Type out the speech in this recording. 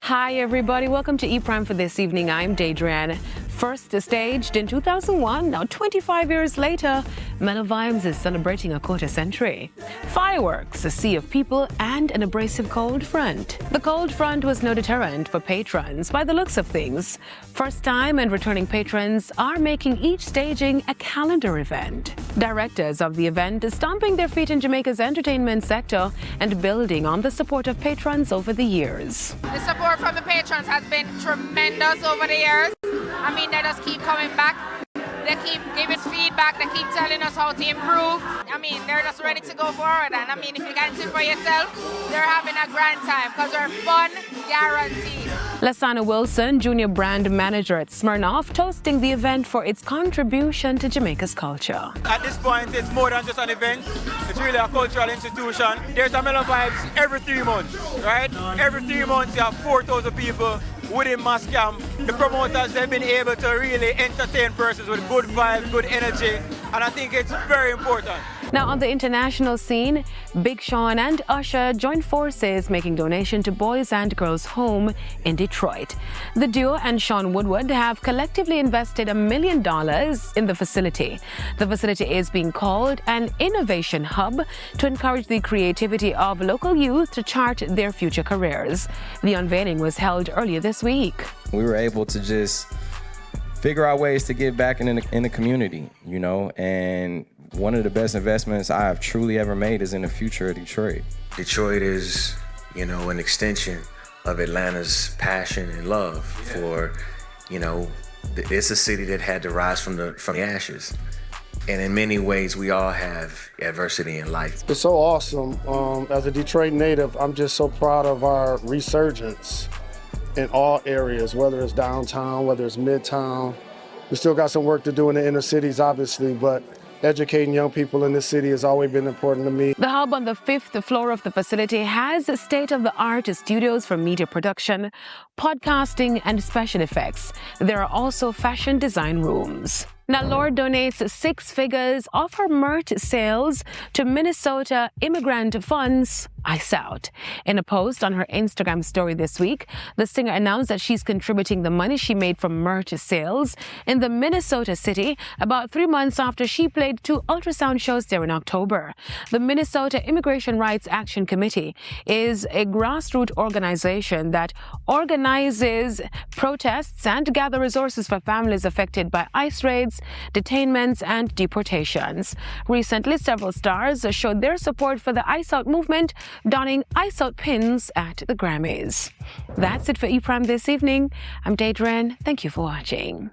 Hi, everybody. Welcome to ePrime for this evening. I'm Daedran. First staged in 2001, now 25 years later, Mello Vibes is celebrating a quarter century. Fireworks, a sea of people, and an abrasive cold front. The cold front was no deterrent for patrons by the looks of things. First-time and returning patrons are making each staging a calendar event. Directors of the event are stomping their feet in Jamaica's entertainment sector and building on the support of patrons over the years. The support from the patrons has been tremendous over the years. I mean, they just keep coming back. They keep giving us feedback. They keep telling us how to improve. I mean, they're just ready to go forward. And I mean, if you can see for yourself, they're having a grand time because they're fun guaranteed. Lasana Wilson, junior brand manager at Smirnoff, toasting the event for its contribution to Jamaica's culture. At this point, it's more than just an event. It's really a cultural institution. There's a Mello Vibes every 3 months, right? Every 3 months, you have 4,000 people within mass camp. The promoters, they've been able to really entertain persons with good vibes, good energy, and I think it's very important. Now, on the international scene, Big Sean and Usher joined forces making donation to Boys and Girls Home in Detroit. The duo and Sean Woodward have collectively invested $1 million in the facility. The facility is being called an innovation hub to encourage the creativity of local youth to chart their future careers. The unveiling was held earlier this week. We were able to just figure out ways to give back in the community, you know, and one of the best investments I have truly ever made is in the future of Detroit. Detroit is, you know, an extension of Atlanta's passion and love for, you know, it's a city that had to rise from the ashes. And in many ways, we all have adversity in life. It's so awesome. As a Detroit native, I'm just so proud of our resurgence in all areas, whether it's downtown, whether it's midtown. We still got some work to do in the inner cities, obviously, but educating young people in this city has always been important to me. The hub on the 5th floor of the facility has state-of-the-art studios for media production, podcasting, and special effects. There are also fashion design rooms. Now, Lord donates 6 figures of her merch sales to Minnesota immigrant funds, Ice Out. In a post on her Instagram story this week, the singer announced that she's contributing the money she made from merch sales in the Minnesota city about 3 months after she played 2 ultrasound shows there in October. The Minnesota Immigration Rights Action Committee is a grassroots organization that organizes protests and gather resources for families affected by ICE raids, detainments, and deportations. Recently, several stars showed their support for the Ice Out movement, donning Ice Out pins at the Grammys. That's it for ePrime this evening. I'm Daedran. Thank you for watching.